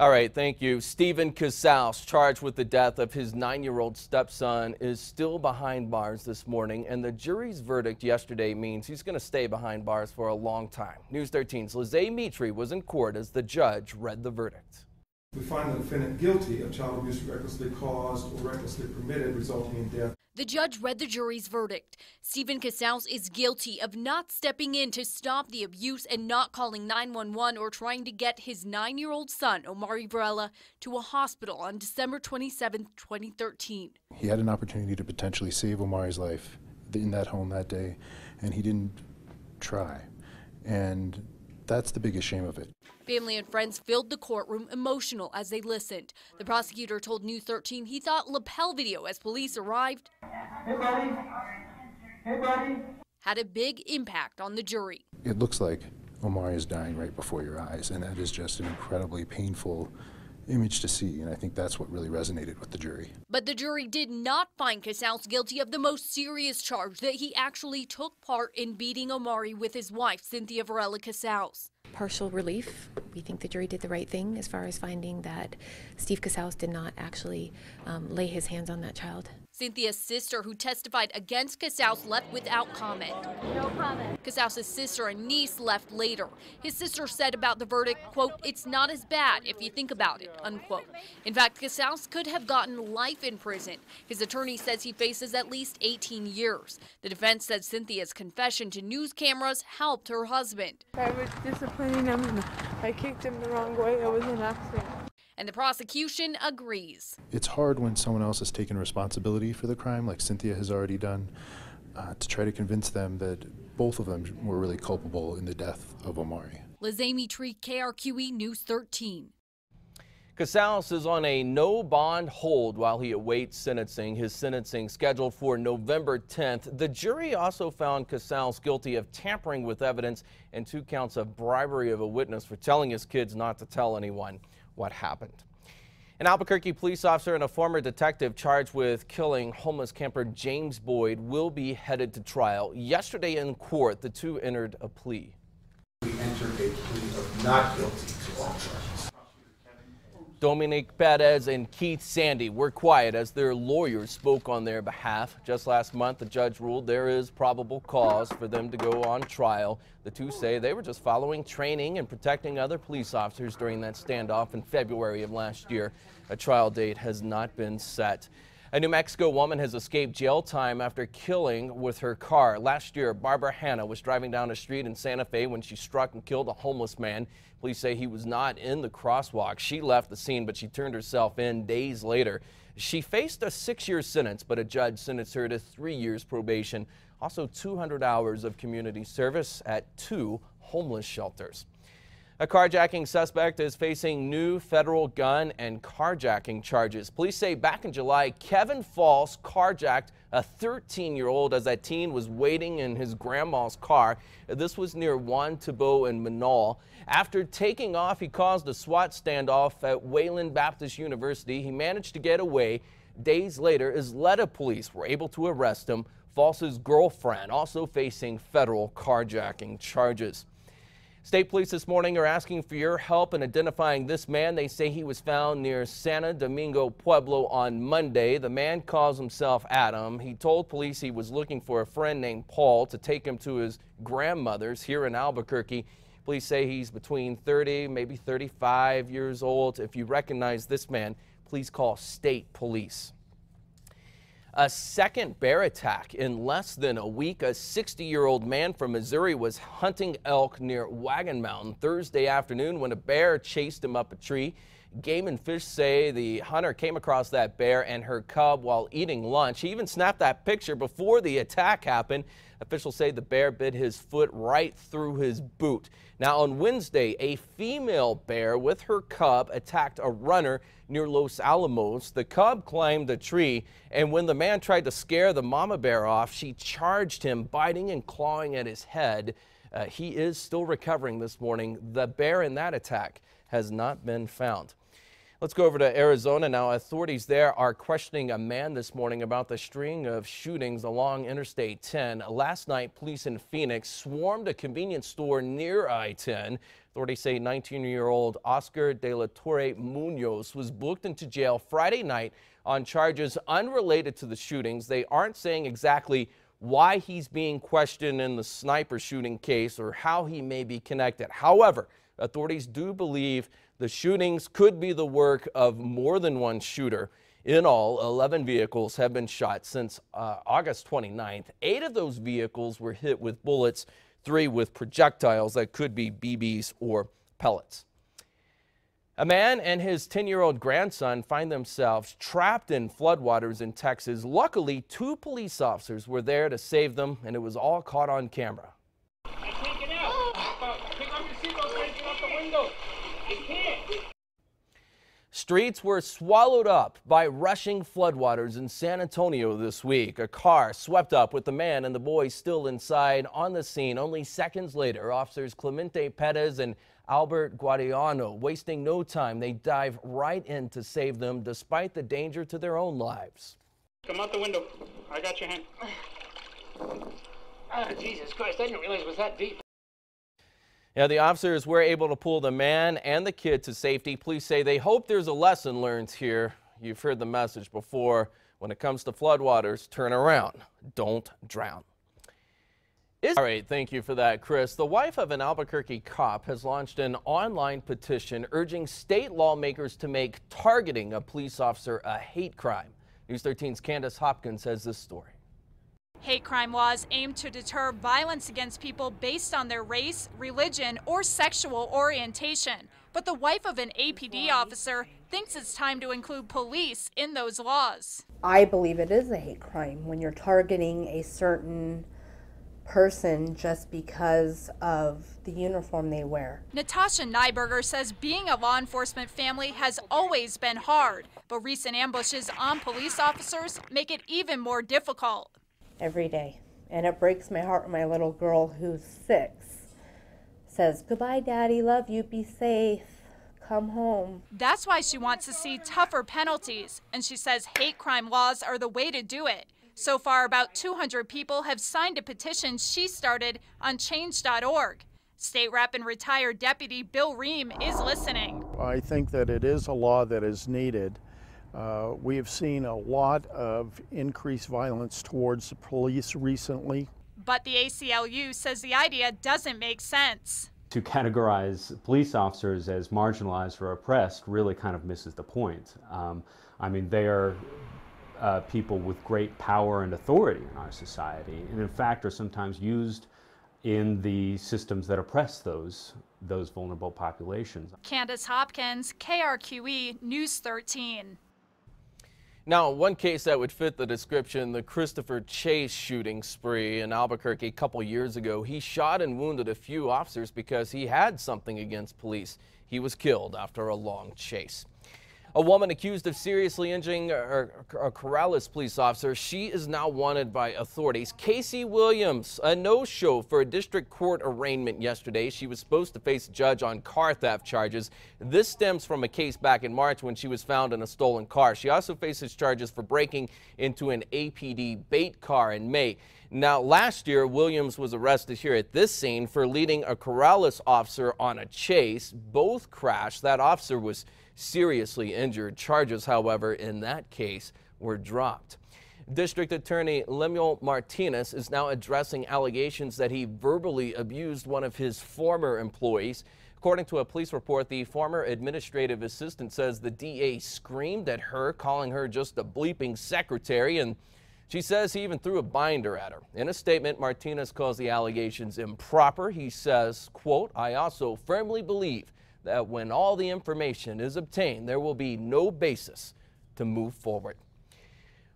All right, thank you. Stephen Casals, charged with the death of his 9-year-old stepson, is still behind bars this morning, and the jury's verdict yesterday means he's going to stay behind bars for a long time. News 13's Lizzie Mitri was in court as the judge read the verdict. We find the defendant guilty of child abuse recklessly caused or recklessly permitted resulting in death. The judge read the jury's verdict. Stephen Casals is guilty of not stepping in to stop the abuse and not calling 911 or trying to get his 9-year-old son, Omari Varela, to a hospital on December 27, 2013. He had an opportunity to potentially save Omari's life in that home that day, and he didn't try. And that's the biggest shame of it. Family and friends filled the courtroom emotional as they listened. The prosecutor told News 13 he thought lapel video as police arrived had a big impact on the jury. It looks like Omari is dying right before your eyes, and that is just an incredibly painful image to see, and I think that's what really resonated with the jury. But the jury did not find Casals guilty of the most serious charge, that he actually took part in beating Omari with his wife, Cynthia Varela Casals. Partial relief. We think the jury did the right thing as far as finding that Steve Casals did not actually lay his hands on that child. Cynthia's sister, who testified against Casals, left without comment. No comment. Casals' sister and niece left later. His sister said about the verdict, quote, "It's not as bad if you think about it," unquote. In fact, Casals could have gotten life in prison. His attorney says he faces at least 18 years. The defense said Cynthia's confession to news cameras helped her husband. I was disciplining him and I kicked him the wrong way. It was an accident. And the prosecution agrees. It's hard when someone else has taken responsibility for the crime, like Cynthia has already done, to try to convince them that both of them were really culpable in the death of Omari. Lizzie Mitri, KRQE News 13. Casals is on a no bond hold while he awaits sentencing. His sentencing scheduled for November 10th. The jury also found Casals guilty of tampering with evidence and 2 counts of bribery of a witness for telling his kids not to tell anyone what happened. An Albuquerque police officer and a former detective charged with killing homeless camper James Boyd will be headed to trial. Yesterday in court, the two entered a plea. We entered a plea of not guilty to all charges. Dominic Perez and Keith Sandy were quiet as their lawyers spoke on their behalf. Just last month, the judge ruled there is probable cause for them to go on trial. The two say they were just following training and protecting other police officers during that standoff in February of last year. A trial date has not been set. A New Mexico woman has escaped jail time after killing with her car. Last year, Barbara Hanna was driving down a street in Santa Fe when she struck and killed a homeless man. Police say he was not in the crosswalk. She left the scene, but she turned herself in days later. She faced a 6-year sentence, but a judge sentenced her to 3 years probation, also 200 hours of community service at 2 homeless shelters. A carjacking suspect is facing new federal gun and carjacking charges. Police say back in July, Kevin Falls carjacked a 13-year-old as that teen was waiting in his grandma's car. This was near Juan Tabo and Manal. After taking off, he caused a SWAT standoff at Wayland Baptist University. He managed to get away. Days later, Isleta police were able to arrest him. Falls' girlfriend also facing federal carjacking charges. State police this morning are asking for your help in identifying this man. They say he was found near Santo Domingo Pueblo on Monday. The man calls himself Adam. He told police he was looking for a friend named Paul to take him to his grandmother's here in Albuquerque. Police say he's between 30, maybe 35 years old. If you recognize this man, please call state police. A second bear attack in less than a week. A 60-year-old man from Missouri was hunting elk near Wagon Mountain Thursday afternoon when a bear chased him up a tree. Game and Fish say the hunter came across that bear and her cub while eating lunch. He even snapped that picture before the attack happened. Officials say the bear bit his foot right through his boot. Now on Wednesday, a female bear with her cub attacked a runner near Los Alamos. The cub climbed a tree, and when the man tried to scare the mama bear off, she charged him, biting and clawing at his head. He is still recovering this morning. The bear in that attack has not been found. Let's go over to Arizona now. Authorities there are questioning a man this morning about the string of shootings along Interstate 10. Last night, police in Phoenix swarmed a convenience store near I-10. Authorities say 19-year-old Oscar de la Torre Munoz was booked into jail Friday night on charges unrelated to the shootings. They aren't saying exactly why he's being questioned in the sniper shooting case or how he may be connected. However, authorities do believe the shootings could be the work of more than one shooter. In all, 11 vehicles have been shot since August 29th. 8 of those vehicles were hit with bullets, 3 with projectiles that could be BBs or pellets. A man and his 10-year-old grandson find themselves trapped in floodwaters in Texas. Luckily, 2 police officers were there to save them, and it was all caught on camera. I can't get out. Pick up your seatbelt and get out the window. I can't. Streets were swallowed up by rushing floodwaters in San Antonio this week. A car swept up with the man and the boy still inside. On the scene only seconds later, officers Clemente Perez and Albert Guadiano, wasting no time, they dive right in to save them despite the danger to their own lives. Come out the window. I got your hand. Jesus Christ, I didn't realize it was that deep. Yeah, the officers were able to pull the man and the kid to safety. Police say they hope there's a lesson learned here. You've heard the message before. When it comes to floodwaters, turn around. Don't drown. All right, thank you for that, Chris. The wife of an Albuquerque cop has launched an online petition urging state lawmakers to make targeting a police officer a hate crime. News 13's Candace Hopkins has this story. Hate crime laws aim to deter violence against people based on their race, religion, or sexual orientation. But the wife of an APD officer thinks it's time to include police in those laws. I believe it is a hate crime when you're targeting a certain person just because of the uniform they wear. Natasha Nyberger says being a law enforcement family has always been hard, but recent ambushes on police officers make it even more difficult. Every day. And it breaks my heart when my little girl, who's 6, says, "Goodbye, Daddy, love you, be safe, come home." That's why she wants to see tougher penalties, and she says hate crime laws are the way to do it. So far, about 200 people have signed a petition she started on change.org. State Rep and retired Deputy Bill Ream is listening. I think that it is a law that is needed. We have seen a lot of increased violence towards the police recently. But the ACLU says the idea doesn't make sense. To categorize police officers as marginalized or oppressed really kind of misses the point. I mean, they are people with great power and authority in our society, and in fact are sometimes used in the systems that oppress those vulnerable populations. Candace Hopkins, KRQE News 13. Now, one case that would fit the description, the Christopher Chase shooting spree in Albuquerque a couple years ago. He shot and wounded a few officers because he had something against police. He was killed after a long chase. A woman accused of seriously injuring a Corrales police officer. She is now wanted by authorities. Casey Williams, a no-show for a district court arraignment yesterday. She was supposed to face a judge on car theft charges. This stems from a case back in March when she was found in a stolen car. She also faces charges for breaking into an APD bait car in May. Now, last year, Williams was arrested here at this scene for leading a Corrales officer on a chase. Both crashed. That officer was seriously injured. Charges, however, in that case were dropped. District Attorney Lemuel Martinez is now addressing allegations that he verbally abused one of his former employees. According to a police report, the former administrative assistant says the DA screamed at her, calling her just a bleeping secretary, and she says he even threw a binder at her. In a statement, Martinez calls the allegations improper. He says, quote, "I also firmly believe that when all the information is obtained, there will be no basis to move forward."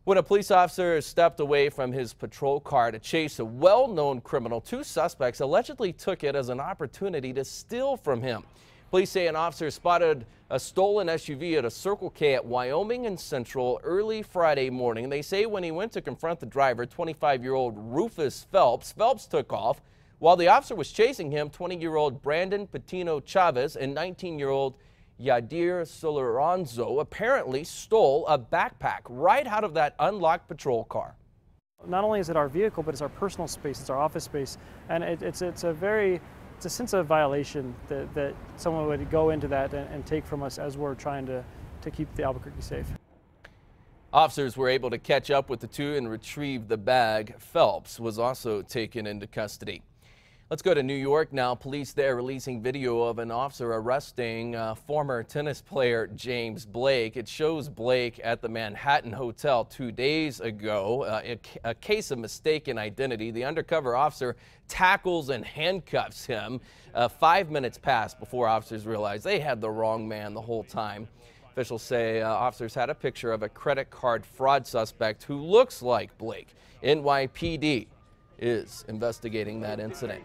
When a police officer stepped away from his patrol car to chase a well-known criminal, 2 suspects allegedly took it as an opportunity to steal from him. Police say an officer spotted a stolen SUV at a Circle K at Wyoming and Central early Friday morning. They say when he went to confront the driver, 25-year-old Rufus Phelps took off. While the officer was chasing him, 20-year-old Brandon Patino Chavez and 19-year-old Yadir Soloranzo apparently stole a backpack right out of that unlocked patrol car. Not only is it our vehicle, but it's our personal space, it's our office space, and it's a very It's a sense of violation that someone would go into that and take from us as we're trying to keep the Albuquerque safe. Officers were able to catch up with the two and retrieve the bag. Phelps was also taken into custody. Let's go to New York now. Police there releasing video of an officer arresting former tennis player James Blake. It shows Blake at the Manhattan Hotel 2 days ago. A case of mistaken identity. The undercover officer tackles and handcuffs him. 5 minutes passed before officers realized they had the wrong man the whole time. Officials say officers had a picture of a credit card fraud suspect who looks like Blake. NYPD is investigating that incident.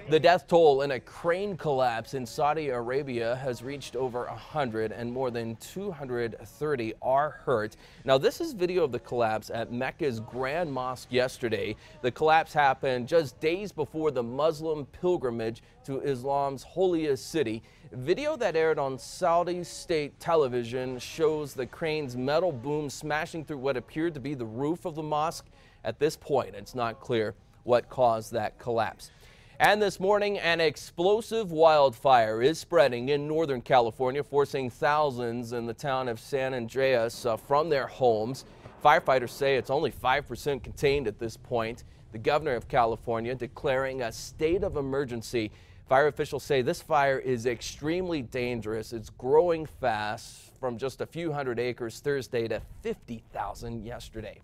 The death toll in a crane collapse in Saudi Arabia has reached over 100 and more than 230 are hurt. Now, this is video of the collapse at Mecca's Grand Mosque yesterday. The collapse happened just days before the Muslim pilgrimage to Islam's holiest city. Video that aired on Saudi state television shows the crane's metal boom smashing through what appeared to be the roof of the mosque. At this point, it's not clear what caused that collapse. And this morning, an explosive wildfire is spreading in Northern California, forcing thousands in the town of San Andreas from their homes. Firefighters say it's only 5% contained at this point. The governor of California declaring a state of emergency. Fire officials say this fire is extremely dangerous. It's growing fast, from just a few hundred acres Thursday to 50,000 yesterday.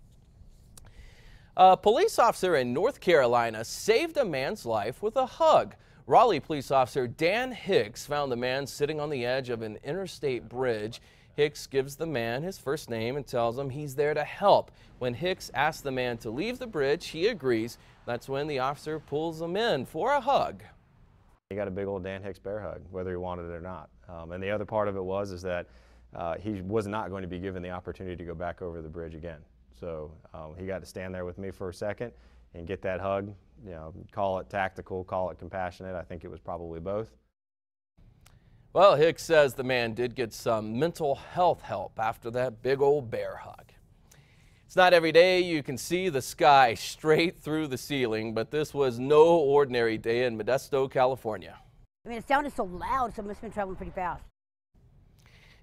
A police officer in North Carolina saved a man's life with a hug. Raleigh police officer Dan Hicks found the man sitting on the edge of an interstate bridge. Hicks gives the man his first name and tells him he's there to help. When Hicks asks the man to leave the bridge, he agrees. That's when the officer pulls him in for a hug. He got a big old Dan Hicks bear hug, whether he wanted it or not. And the other part of it is that he was not going to be given the opportunity to go back over the bridge again. So he got to stand there with me for a second and get that hug. You know, call it tactical, call it compassionate. I think it was probably both. Well, Hicks says the man did get some mental health help after that big old bear hug. It's not every day you can see the sky straight through the ceiling, but this was no ordinary day in Modesto, California. I mean, it sounded so loud, so it must have been traveling pretty fast.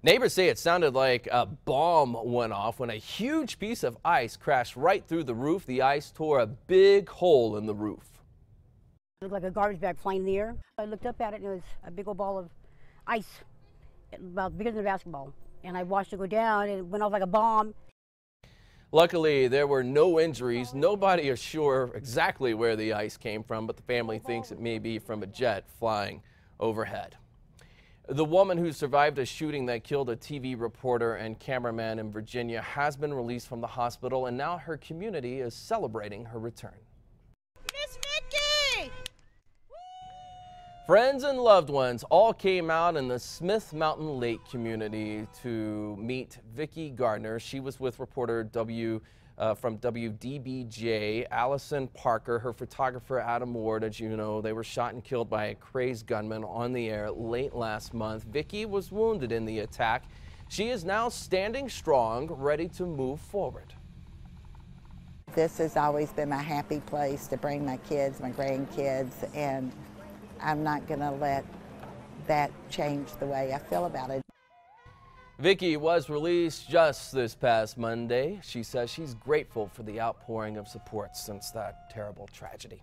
Neighbors say it sounded like a bomb went off when a huge piece of ice crashed right through the roof. The ice tore a big hole in the roof. It looked like a garbage bag flying in the air. I looked up at it and it was a big old ball of ice, about bigger than a basketball. And I watched it go down and it went off like a bomb. Luckily, there were no injuries. Nobody is sure exactly where the ice came from, but the family thinks it may be from a jet flying overhead. The woman who survived a shooting that killed a TV reporter and cameraman in Virginia has been released from the hospital, and now her community is celebrating her return. Miss Vicky! Friends and loved ones all came out in the Smith Mountain Lake community to meet Vicki Gardner. She was with reporter from WDBJ, Allison Parker, her photographer Adam Ward. As you know, they were shot and killed by a crazed gunman on the air late last month. Vicki was wounded in the attack. She is now standing strong, ready to move forward. This has always been my happy place to bring my kids, my grandkids, and I'm not going to let that change the way I feel about it. Vicki was released just this past Monday. She says she's grateful for the outpouring of support since that terrible tragedy.